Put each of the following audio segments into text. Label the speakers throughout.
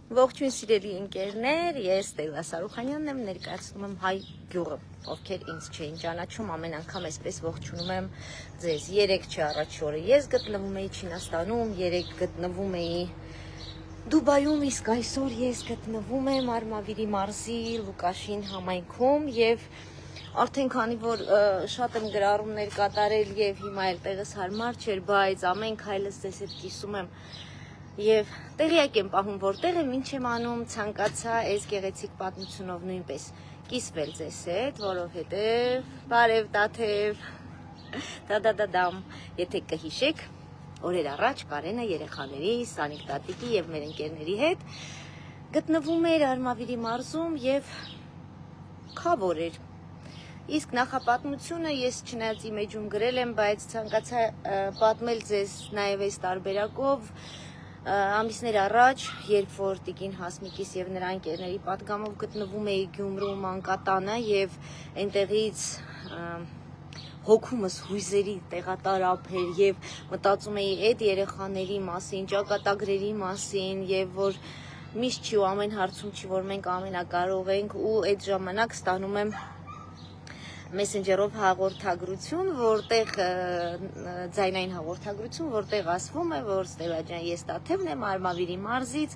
Speaker 1: Ողջույն սիրելի ընկերներ, ես Տելա Սարուխանյանն եմ, ներկայացնում եմ Հայ գյուղը, ովքեր ինձ չէին ճանաչում, ամեն անգամ այսպես ողջունում եմ ձեզ։ Երեկ չէ, առաջի օրը ես գտնվում էի Չինաստանում, երեկ գտնվում էի Դուբայում, իսկ այսօր ես գտնվում եմ Արմավիրի մարզի Լուկաշին համայնքում եւ արդեն քանի որ շատ եմ գրառումներ կատարել եւ հիմա էլ տեղս հարմար չէր, բայց ամեն քայլս ձեզ հետ կիսում եմ Եվ տեղյակ եմ պահում, որտեղ եմ, ինչ եմ անում, ցանկացա այս գեղեցիկ պատմությունով նույնպես կիսվել ձեզ հետ, որովհետև բարև տաթև, դադադադամ, եթե կհիշեք, օրեր առաջ Կարենը երեխաների, Սանիկ տատիկի եւ մեր ընկերների հետ գտնվում էր Արմավիրի մարզում եւ քավոր էր։ Իսկ նախապատմությունը ես չնայած իմեջում գրել եմ, բայց ցանկացա պատմել ձեզ նաեւ այս տարբերակով Ամիսներ առաջ, երբ որ Տիկին Հասմիկիս եւ նրա ընկերների պատգամով գտնվում էի Գյումրու մանկատանը եւ այնտեղից հոգումս հույզերի տեղատարապ էր եւ մտածում էի այդ երեխաների մասին, ճակատագրերի մասին եւ որ միշտ չի ու ամեն հարցում չի որ մենք ամենակարող ենք ու այդ ժամանակ ստանում եմ Messenger-ով հաղորդագրություն, որտեղ ձայնային հաղորդագրություն, որտեղ ասվում է, որ Ստելա ջան, ես Տաթևն եմ Արմավիրի մարզից,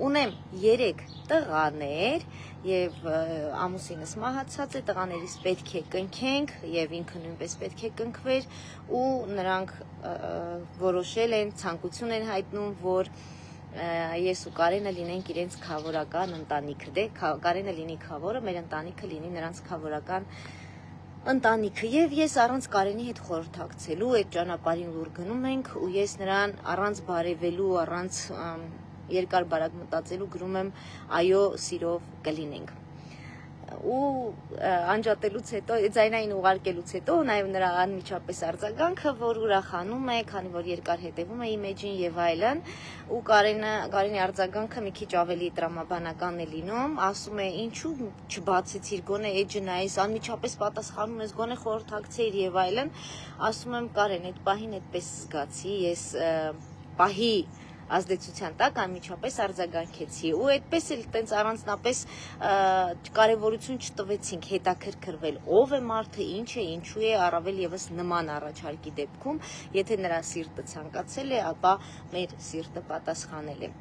Speaker 1: ունեմ 3 տղաներ եւ ամուսինս մահացած է, տղաներիս պետք է կնքենք եւ ինքը նույնպես պետք է կնքվեր ու նրանք որոշել են, ցանկություն են հայտնում, որ ես ու Կարենը լինենք իրենց քավորական ընտանիքը, դե Կարենը լինի քավորը, մեր ընտանիքը լինի նրանց քավորական ընտանիքը եւ ես առանց Կարենի հետ խորհրդակցելու այդ ճանապարհին լուր գնում ենք ու ես նրան առանց բարևելու, առանց երկար բարակ մտածելու գրում եմ այո, սիրով կլինենք։ Ու անջատելուց հետո, ձայնային ուղարկելուց հետո նաեւ նրա անմիջապես արձագանքը, որ ուրախանում է, քանի որ երկար հետևում է իմեջին եւ այլն, ու Կարենի արձագանքը մի քիչ ավելի տրամաբանական է լինում, ասում է ինչու չբացեցիր գոնե էջնայիս, անմիջապես պատասխանում ես գոնե խորհրդակցեիր եւ այլն, ասում եմ Կարեն, այդ պահին այդպես զգացի, ես պահի ազդեցության տակ անմիջապես արձագանքեցի ու այդպես էլ տենց առանձնապես կարևորություն չտվեցինք հետաքրքրվել ով է մարդը, ինչ է, ինչու է, առավել եւս նման առաջարկի դեպքում, եթե նրա սիրտը ցանկացել է, ապա մեր սիրտը պատասխանել է։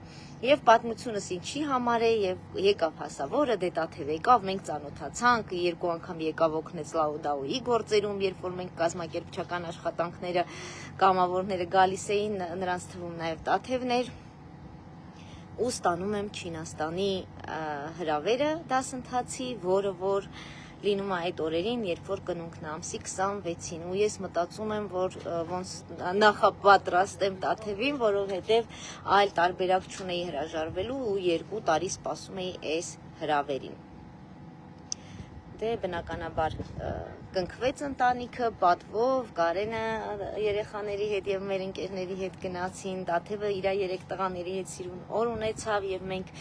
Speaker 1: Եվ պատմությունս ինչի համար է եւ եկավ հասավորը, դե Տաթև եկավ, մենք ծանոթացանք, 2 անգամ եկավ օգնեց Լաուդաուի գործերում, երբ որ մենք կազմակերպչական աշխատանքները կամավորները գալիս էին, նրանց թվում նաեւ Տաթևն էր ու ստանում եմ Չինաստանի հրավերը դասընթացի, որը որ լինում է այդ օրերին, երբ որ կնունքն ամսի 26-ին ու ես մտածում եմ, որ ոնց նախապատրաստեմ Տաթևին, որովհետև այլ տարբերակ չունեի հրաժարվելու ու 2 տարի սպասում էի այս հրավերին։ Դե բնականաբար կնքվեց ընտանիքը, պատվով, Կարենը երեխաների հետ եւ մեր ընկերների հետ գնացին, Տաթևը իր 3 տղաների հետ սիրուն օր ունեցավ եւ մենք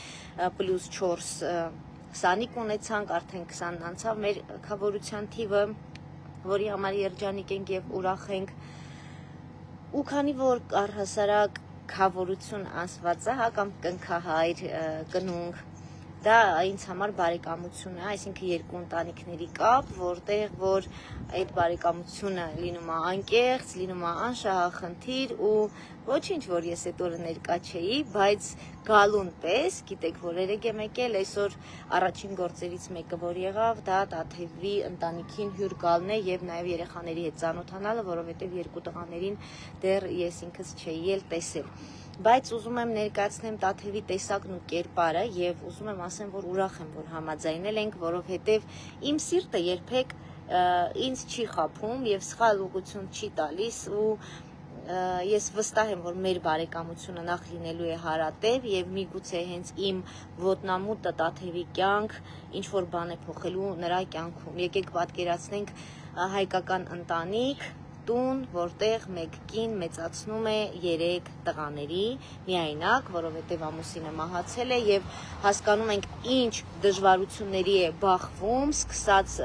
Speaker 1: +4 Սանիկ ունեցանք, արդեն 20 անցավ մեր քավորության թիվը, որի համար երջանիկ ենք եւ ուրախ ենք։ Ու քանի որ առհասարակ քավորություն ասված է, կամ կնքահայր, կնունք, դա ինձ համար բարեկամություն է, այսինքն 2 ընտանիքների կապ, որտեղ որ այդ բարեկամությունը լինում է անկեղծ, լինում է անշահախնդիր ու ոչինչ, որ ես այդ օրը ներկա չէի, բայց գալուն պես, գիտեք, որ երեկ եմ եկել, այսօր առաջին գործերից մեկը, որ եղավ, դա Տաթևի ընտանիքին հյուր գալն է եւ նաեւ երեխաների հետ ծանոթանալը, որովհետեւ 2 տղաներին դեռ ես ինքս չէի էլ տեսել։ Բայց ուզում եմ ներկայացնեմ Տաթևի տեսակն ու կերպարը եւ ուզում եմ ասեմ, որ ուրախ եմ, որ համաձայնել ենք, որովհետեւ իմ սիրտը երբեք ինձ չի խաբում եւ սխալ ուղղություն չի տալիս ու ես վստահ եմ, որ մեր բարեկամությունը նախ լինելու է հարատև եւ միգուցե հենց իմ ոտնամուտը Տաթևի կյանք ինչ որ բան է փոխելու նրա կյանքում։ Եկեք պատկերացնենք հայկական ընտանիք, տուն, որտեղ մեկ կին մեծացնում է 3 տղաների միայնակ, որովհետև ամուսինը մահացել է եւ հասկանում ենք ինչ դժվարությունների է բախվում, սկսած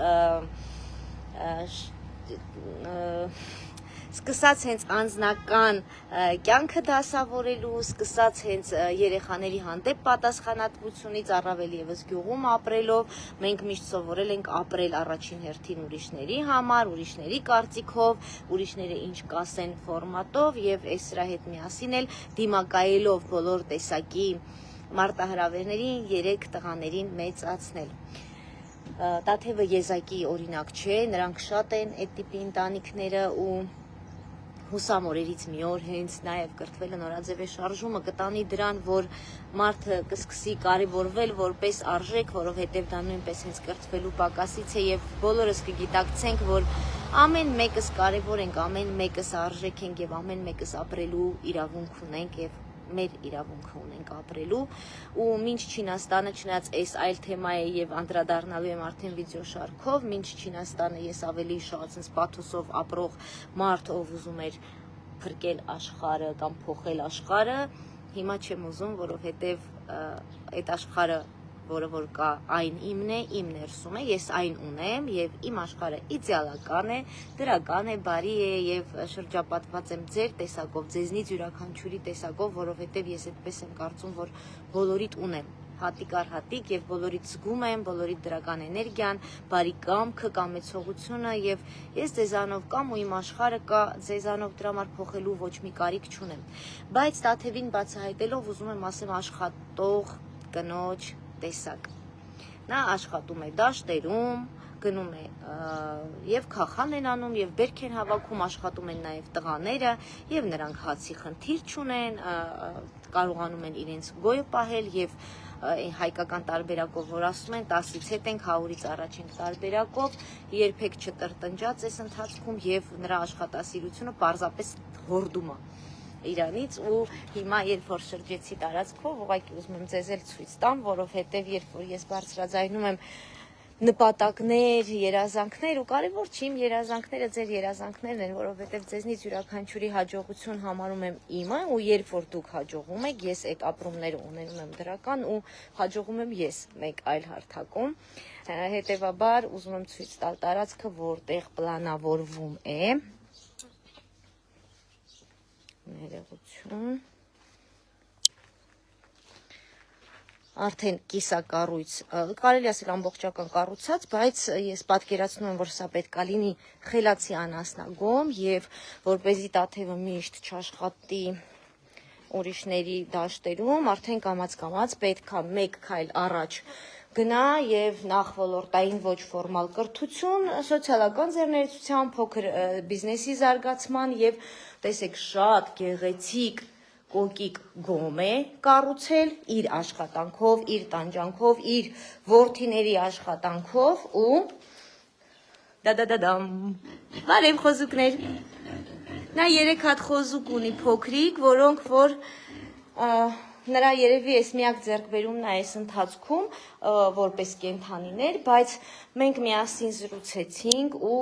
Speaker 1: սկսած հենց անձնական կյանքը դասավորելու, սկսած հենց երեխաների հանդեպ պատասխանատվությունից, առավել եւս գյուղում ապրելով, մենք միշտ սովորել ենք ապրել առաջին հերթին ուրիշների համար, ուրիշների կարծիքով, ուրիշները ինչ կասեն ֆորմատով եւ այս սրա հետ միասին էլ դիմակայելով բոլոր տեսակի մարտահրավերներին 3 տղաներին մեծացնել։ Տաթևը եզակի օրինակ չէ, նրանք շատ են այդ տիպի ընտանիքները ու հուսամ օրերից մի օր հենց նաև կրթվելը նորաձև է շարժումը կտանի դրան, որ մարդը կսկսի կարևորվել որպես արժեք, որովհետև դա նույնպես հենց կրթվելու պակասից է եւ բոլորս կգիտակցենք, որ ամեն մեկս կարևոր ենք, ամեն մեկս արժեք ենք եւ ամեն մեկս ապրելու իրավունք ունենք եւ մեր իրավունքը ունենք ապրելու ու մինչ Չինաստանը չնայած այս այլ թեմա է եւ անդրադառնալու եմ արդեն վիդեո շարքով, մինչ Չինաստանը ես ավելի շատ պաթոսով ապրող մարդ, ով ուզում էր փրկել աշխարհը կամ փոխել աշխարհը, հիմա չեմ ուզում, որովհետեւ այդ աշխարհը որը որ կա, այն իմն է, իմ ներսում է, ես այն ունեմ եւ իմ աշխարհը իդեալական է, դրական է, բարի է եւ շրջապատված եմ ձեր տեսակով, ձեզնից յուրաքանչյուրի տեսակով, որովհետեւ ես այդպես եմ կարծում, որ բոլորիդ ունեմ հատիկ առ հատիկ եւ բոլորիդ զգում եմ, բոլորիդ դրական էներգիան, բարի կամքը, կամեցողությունը եւ ես ձեզանով կամ ու իմ աշխարհը կա, ձեզանով դրա համար փոխելու ոչ մի կարիք չունեմ, բայց Տաթևին բացահայտելով ուզում եմ ասեմ աշխատող կնոջ տեսակ։ Նա աշխատում է դաշտերում, գնում է եւ քախան են անում եւ բերք են հավաքում, աշխատում են նաեւ տղաները եւ նրանք հացի խնդիր չունեն, կարողանում են իրենց գոյը պահել եւ հայկական տարբերակով որ ասում են 10-ից հետ ենք 100-ից առաջ ենք տարբերակով երբեք չտրտնջած այս ընթացքում եւ նրա աշխատասիրությունը պարզապես հորդում է Իրանից ու հիմա երբ որ շրջեցի տարածքով ուղղակի ուզում եմ ձեզ էլ ցույց տամ, որովհետև երբ որ ես բարձրաձայնում եմ նպատակներ, երազանքներ ու կարևոր չի իմ երազանքները ձեր երազանքներն են, որովհետև ձեզնից յուրաքանչյուրի հաջողություն համարում եմ իմը ու երբ որ դուք հաջողում եք, ես այդ ապրումները ունենում եմ դրական ու հաջողում եմ ես մեկ այլ հարթակում, հետևաբար ուզում եմ ցույց տալ տարածքը, որտեղ պլանավորվում է ներողություն արդեն կիսակառույց, կարելի ասել ամբողջական կառուցած, բայց ես պատկերացնում եմ, որ սա պետք է լինի խելացի անասնագոմ եւ որպեսզի Տաթևը միշտ չաշխատի ուրիշների դաշտերում, արդեն կամաց-կամաց պետք է մեկ քայլ առաջ գնա եւ նախ ոլորտային ոչ ֆորմալ կրթություն, սոցիալական ձեռներեցության, փոքր բիզնեսի զարգացման եւ տեսեք շատ գեղեցիկ կոկիկ գոմ է կառուցել իր աշխատանքով, իր տանջանքով, իր որդիների աշխատանքով ու դադադադամ բարև խոզուկներ նա 3 հատ խոզուկ ունի փոքրիկ, որոնք որ նրա երևի էս միակ ձեռքբերումն է այս ընթացքում որպես կենդանիներ, բայց մենք միասին զրուցեցինք ու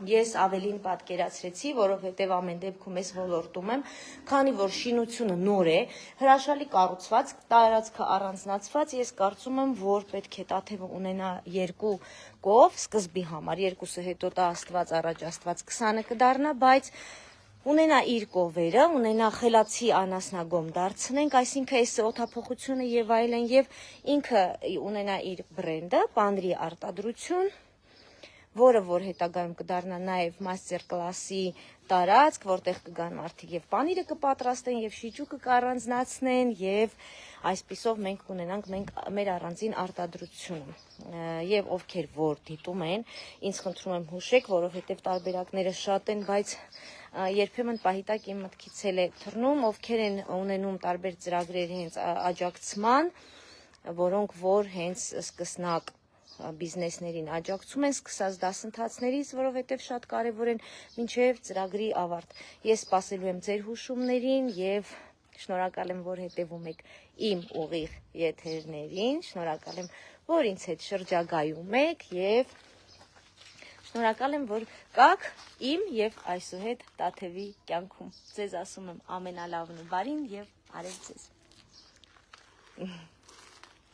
Speaker 1: ես ավելին պատկերացրեցի, որովհետև ամեն դեպքում ես ոլորտում եմ, քանի որ շինությունը նոր է, հրաշալի կառուցված, տարածքը առանձնացված, ես կարծում եմ, որ պետք է Տաթևը ունենա 2 կով, սկզբի համար, 2-ը հետո տա Աստված, առաջ Աստված 20-ը կդառնա, բայց ունենա իր կովերը, ունենա խելացի անասնագոմ դարձնենք, այսինքն այս օդափոխությունը եւ այլն եւ ինքը ունենա իր բրենդը, պանրի արտադրություն, որը որ հետագայում կդառնա նաև մաստեր կլասի տարածք, որտեղ կգան մարդիկ եւ պանիրը կպատրաստեն եւ շիճուկը կառանձնացնեն եւ այսպիսով մենք կունենանք մեր առանձին արտադրությունը եւ ովքեր որ դիտում են, ինձ խնդրում եմ հուշեք, որովհետեւ տարբերակները շատ են, բայց երբեմն պահիտակ իմ մտքից էլ է թռնում, ովքեր են ունենում տարբեր ծրագրեր հենց աջակցման, որոնք որ հենց սկսնակ բիզնեսներին աջակցում են սկսած դասընթացներից, որովհետև շատ կարևոր են մինչև ծրագրի ավարտ։ Ես սպասելու եմ ձեր հուշումներին եւ շնորհակալ եմ, որ հետևում եք իմ ուղիղ եթերներին, շնորհակալ եմ, որ ինձ հետ շրջագայում եք եւ շնորհակալ եմ, որ կաք իմ եւ այսուհետ Տաթևի կյանքում։ Ձեզ ասում եմ ամենալավն ու բարին եւ արև ձեզ։